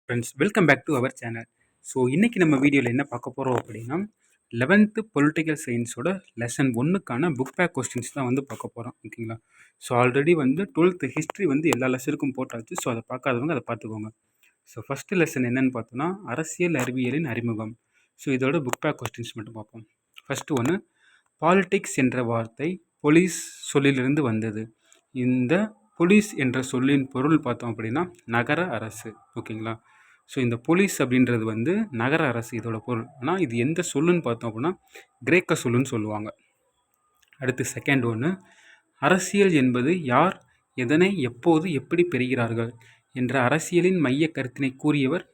Friends, welcome back to our channel. So இன்றைக்கி நம்ம வீடியோவில் என்ன பார்க்க போகிறோம் அப்படின்னா 11th பொலிட்டிக்கல் சயின்ஸோட லெசன் 1க்கான புக் பேக் கொஸ்டின்ஸ் தான் வந்து பார்க்க போகிறோம். ஓகேங்களா? ஸோ ஆல்ரெடி வந்து 12th ஹிஸ்ட்ரி வந்து எல்லா லெசனுக்கும் போட்டாச்சு. ஸோ அதை பார்க்காதவங்க அதை பார்த்துக்கோங்க. ஸோ ஃபஸ்ட்டு லெசன் என்னென்னு பார்த்தோன்னா அரசியல் அறிவியலின் அறிமுகம். ஸோ இதோட புக் பேக் கொஸ்டின்ஸ் மட்டும் பார்ப்போம். ஃபஸ்ட்டு ஒன்று, பாலிடிக்ஸ் என்ற வார்த்தை போலீஸ் சொல்லிலிருந்து வந்தது. இந்த போலீஸ் என்ற சொல்லின் பொருள் பார்த்தோம் அப்படின்னா நகர அரசு. ஓகேங்களா? ஸோ இந்த போலீஸ் அப்படின்றது வந்து நகர அரசு இதோட பொருள். ஆனால் இது எந்த சொல்லுன்னு பார்த்தோம் அப்படின்னா கிரேக்க சொல்லுன்னு சொல்லுவாங்க. அடுத்து செகண்ட் ஒன்று, அரசியல் என்பது யார், எதனை, எப்போது, எப்படி பெறுகிறார்கள் என்ற அரசியலின் மைய கருத்தினை கூறியவர்.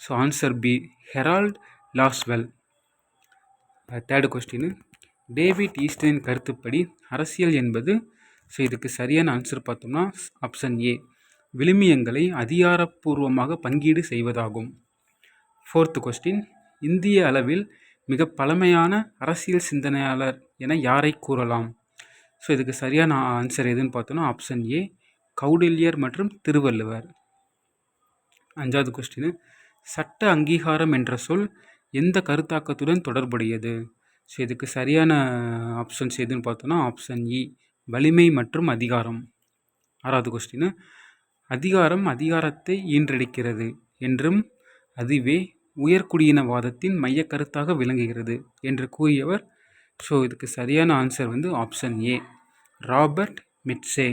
So answer B, Harold Lasswell. Third question, David ஈஸ்டனின் கருத்துப்படி அரசியல் என்பது, ஸோ இதுக்கு சரியான ஆன்சர் பார்த்தோம்னா ஆப்ஷன் ஏ, விழுமியங்களை அதிகாரப்பூர்வமாக பங்கீடு செய்வதாகும். ஃபோர்த்து கொஸ்டின், இந்திய அளவில் மிக பழமையான அரசியல் சிந்தனையாளர் என யாரை கூறலாம்? ஸோ இதுக்கு சரியான ஆன்சர் எதுன்னு பார்த்தோன்னா ஆப்ஷன் ஏ, கௌடில்யர் மற்றும் திருவள்ளுவர். அஞ்சாவது கொஸ்டின், சட்ட அங்கீகாரம் என்ற சொல் எந்த கருத்தாக்கத்துடன் தொடர்புடையது? ஸோ இதுக்கு சரியான ஆப்ஷன்ஸ் எதுன்னு பார்த்தோன்னா ஆப்ஷன் இ, வலிமை மற்றும் அதிகாரம். ஆறாவது கொஸ்டின், அதிகாரம் அதிகாரத்தை ஈன்றெடுக்கிறது என்றும் அதுவே உயர்குடியினவாதத்தின் மைய கருத்தாக விளங்குகிறது என்று கூறியவர். ஸோ இதுக்கு சரியான ஆன்சர் வந்து ஆப்ஷன் ஏ, ராபர்ட் மிட்சே.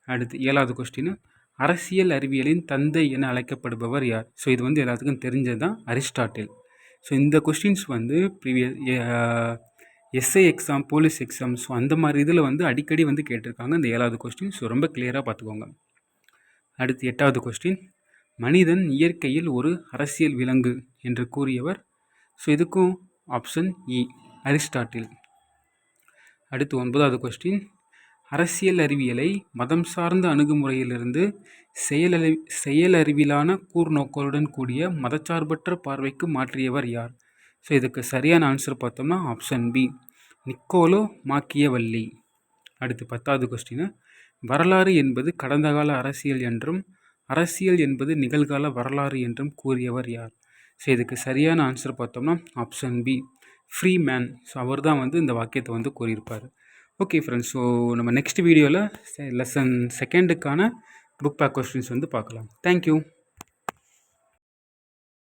அடுத்து ஏழாவது கொஸ்டின், அரசியல் அறிவியலின் தந்தை என அழைக்கப்படுபவர் யார்? ஸோ இது வந்து எல்லாத்துக்கும் தெரிஞ்சது தான், அரிஸ்டாட்டில். ஸோ இந்த கொஸ்டின்ஸ் வந்து SI exam, police exam, so அந்த மாதிரி இதில் வந்து அடிக்கடி வந்து கேட்டிருக்காங்க இந்த ஏழாவது கொஸ்டின். ஸோ ரொம்ப கிளியராக பார்த்துக்கோங்க. அடுத்து எட்டாவது கொஸ்டின், மனிதன் இயற்கையில் ஒரு அரசியல் விலங்கு என்று கூறியவர். ஸோ இதுக்கும் ஆப்ஷன் இ, அரிஸ்டாட்டில். அடுத்து ஒன்பதாவது கொஸ்டின், அரசியல் அறிவியலை மதம் சார்ந்த அணுகுமுறையிலிருந்து செயலறிவிலான கூர்நோக்களுடன் கூடிய மதச்சார்பற்ற பார்வைக்கு மாற்றியவர் யார்? ஸோ இதுக்கு சரியான ஆன்சர் பார்த்தோம்னா ஆப்ஷன் பி, நிக்கோலோ மாக்கியவல்லி. அடுத்து பத்தாவது கொஸ்டின், வரலாறு என்பது கடந்த கால அரசியல் என்றும் அரசியல் என்பது நிகழ்கால வரலாறு என்றும் கூறியவர் யார்? ஸோ இதுக்கு சரியான ஆன்சர் பார்த்தோம்னா option B, Freeman. So அவர் தான் வந்து இந்த வாக்கியத்தை வந்து கூறியிருப்பார். ஓகே ஃப்ரெண்ட்ஸ், ஸோ நம்ம நெக்ஸ்ட் வீடியோவில் லெசன் 2க்கான புக் பேக் கொஸ்டின்ஸ் வந்து பார்க்கலாம். தேங்க்யூ.